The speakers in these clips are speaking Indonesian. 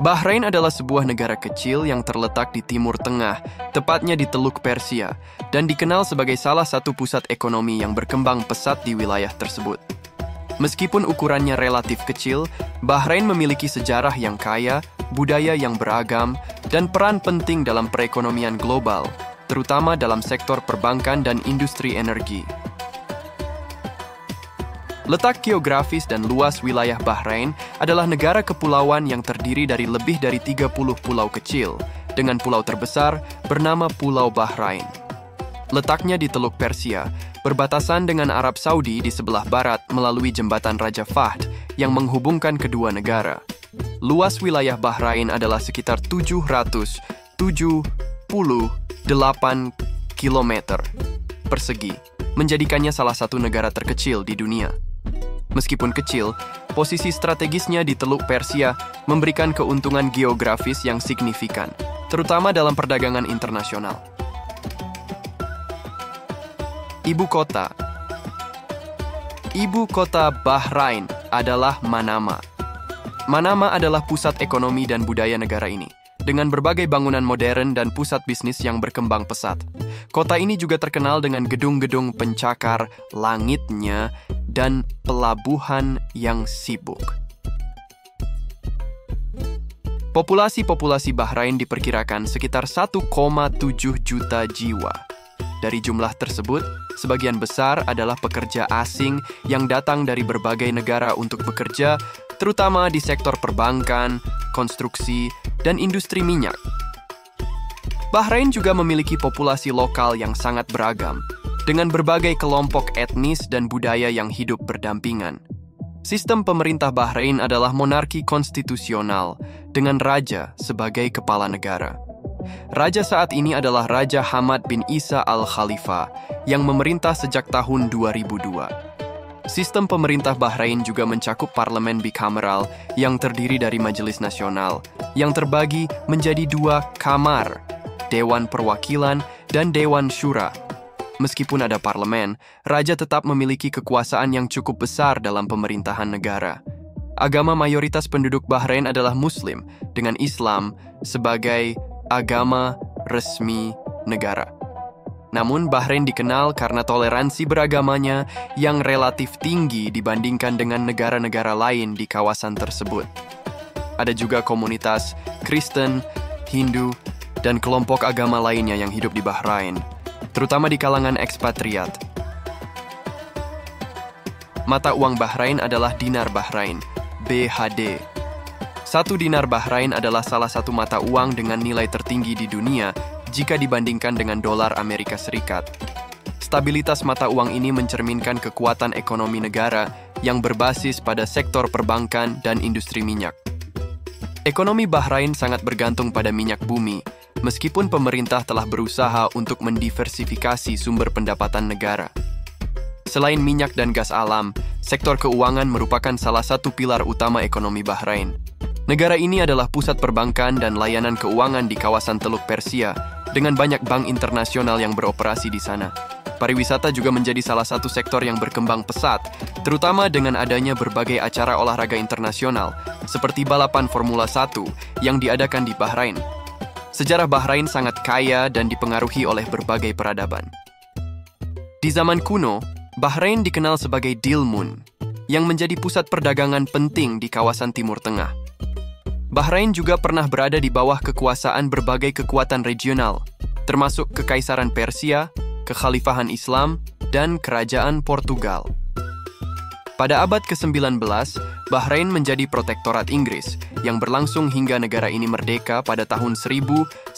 Bahrain adalah sebuah negara kecil yang terletak di Timur Tengah, tepatnya di Teluk Persia, dan dikenal sebagai salah satu pusat ekonomi yang berkembang pesat di wilayah tersebut. Meskipun ukurannya relatif kecil, Bahrain memiliki sejarah yang kaya, budaya yang beragam, dan peran penting dalam perekonomian global, terutama dalam sektor perbankan dan industri energi. Letak geografis dan luas wilayah Bahrain adalah negara kepulauan yang terdiri dari lebih dari 30 pulau kecil, dengan pulau terbesar bernama Pulau Bahrain. Letaknya di Teluk Persia, berbatasan dengan Arab Saudi di sebelah barat melalui jembatan Raja Fahd yang menghubungkan kedua negara. Luas wilayah Bahrain adalah sekitar 778 km persegi, menjadikannya salah satu negara terkecil di dunia. Meskipun kecil, posisi strategisnya di Teluk Persia memberikan keuntungan geografis yang signifikan, terutama dalam perdagangan internasional. Ibu kota Bahrain adalah Manama. Manama adalah pusat ekonomi dan budaya negara ini, dengan berbagai bangunan modern dan pusat bisnis yang berkembang pesat. Kota ini juga terkenal dengan gedung-gedung pencakar langitnya dan pelabuhan yang sibuk. Populasi Bahrain diperkirakan sekitar 1,7 juta jiwa. Dari jumlah tersebut, sebagian besar adalah pekerja asing yang datang dari berbagai negara untuk bekerja, terutama di sektor perbankan, konstruksi, dan industri minyak. Bahrain juga memiliki populasi lokal yang sangat beragam, dengan berbagai kelompok etnis dan budaya yang hidup berdampingan. Sistem pemerintah Bahrain adalah monarki konstitusional, dengan raja sebagai kepala negara. Raja saat ini adalah Raja Hamad bin Isa Al-Khalifa, yang memerintah sejak tahun 2002. Sistem pemerintah Bahrain juga mencakup parlemen bikameral yang terdiri dari Majelis Nasional, yang terbagi menjadi 2 kamar, Dewan Perwakilan dan Dewan Syura. Meskipun ada parlemen, raja tetap memiliki kekuasaan yang cukup besar dalam pemerintahan negara. Agama mayoritas penduduk Bahrain adalah Muslim, dengan Islam sebagai agama resmi negara. Namun, Bahrain dikenal karena toleransi beragamanya yang relatif tinggi dibandingkan dengan negara-negara lain di kawasan tersebut. Ada juga komunitas Kristen, Hindu, dan kelompok agama lainnya yang hidup di Bahrain, terutama di kalangan ekspatriat. Mata uang Bahrain adalah dinar Bahrain, BHD. 1 dinar Bahrain adalah salah satu mata uang dengan nilai tertinggi di dunia jika dibandingkan dengan dolar Amerika Serikat. Stabilitas mata uang ini mencerminkan kekuatan ekonomi negara yang berbasis pada sektor perbankan dan industri minyak. Ekonomi Bahrain sangat bergantung pada minyak bumi, meskipun pemerintah telah berusaha untuk mendiversifikasi sumber pendapatan negara. Selain minyak dan gas alam, sektor keuangan merupakan salah satu pilar utama ekonomi Bahrain. Negara ini adalah pusat perbankan dan layanan keuangan di kawasan Teluk Persia, dengan banyak bank internasional yang beroperasi di sana. Pariwisata juga menjadi salah satu sektor yang berkembang pesat, terutama dengan adanya berbagai acara olahraga internasional, seperti balapan Formula 1 yang diadakan di Bahrain. Sejarah Bahrain sangat kaya dan dipengaruhi oleh berbagai peradaban. Di zaman kuno, Bahrain dikenal sebagai Dilmun, yang menjadi pusat perdagangan penting di kawasan Timur Tengah. Bahrain juga pernah berada di bawah kekuasaan berbagai kekuatan regional, termasuk Kekaisaran Persia, Kekhalifahan Islam, dan Kerajaan Portugal. Pada abad ke-19, Bahrain menjadi protektorat Inggris yang berlangsung hingga negara ini merdeka pada tahun 1971.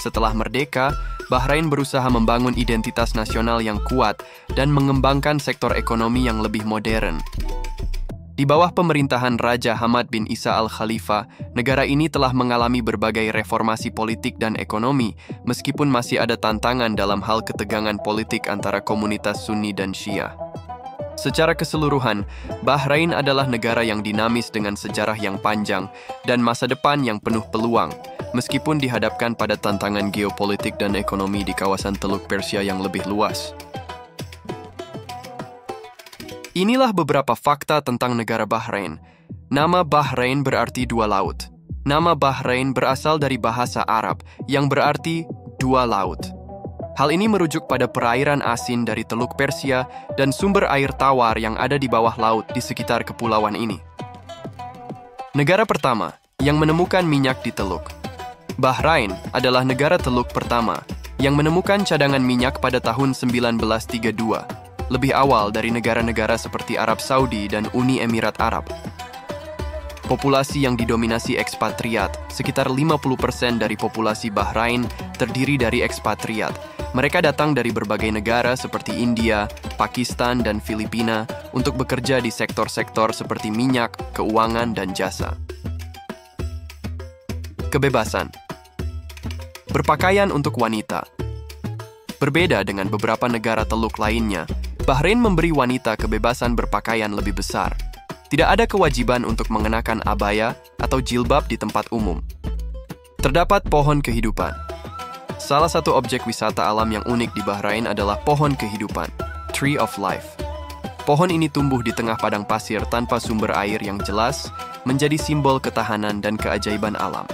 Setelah merdeka, Bahrain berusaha membangun identitas nasional yang kuat dan mengembangkan sektor ekonomi yang lebih modern. Di bawah pemerintahan Raja Hamad bin Isa Al-Khalifa, negara ini telah mengalami berbagai reformasi politik dan ekonomi, meskipun masih ada tantangan dalam hal ketegangan politik antara komunitas Sunni dan Syiah. Secara keseluruhan, Bahrain adalah negara yang dinamis dengan sejarah yang panjang dan masa depan yang penuh peluang, meskipun dihadapkan pada tantangan geopolitik dan ekonomi di kawasan Teluk Persia yang lebih luas. Inilah beberapa fakta tentang negara Bahrain. Nama Bahrain berarti dua laut. Nama Bahrain berasal dari bahasa Arab yang berarti dua laut. Hal ini merujuk pada perairan asin dari Teluk Persia dan sumber air tawar yang ada di bawah laut di sekitar kepulauan ini. Negara pertama yang menemukan minyak di teluk. Bahrain adalah negara teluk pertama yang menemukan cadangan minyak pada tahun 1932, lebih awal dari negara-negara seperti Arab Saudi dan Uni Emirat Arab. Populasi yang didominasi ekspatriat, sekitar 50% dari populasi Bahrain terdiri dari ekspatriat. Mereka datang dari berbagai negara seperti India, Pakistan, dan Filipina untuk bekerja di sektor-sektor seperti minyak, keuangan, dan jasa. Kebebasan. Berpakaian untuk wanita. Berbeda dengan beberapa negara teluk lainnya, Bahrain memberi wanita kebebasan berpakaian lebih besar. Tidak ada kewajiban untuk mengenakan abaya atau jilbab di tempat umum. Terdapat pohon kehidupan. Salah satu objek wisata alam yang unik di Bahrain adalah pohon kehidupan, Tree of Life. Pohon ini tumbuh di tengah padang pasir tanpa sumber air yang jelas, menjadi simbol ketahanan dan keajaiban alam.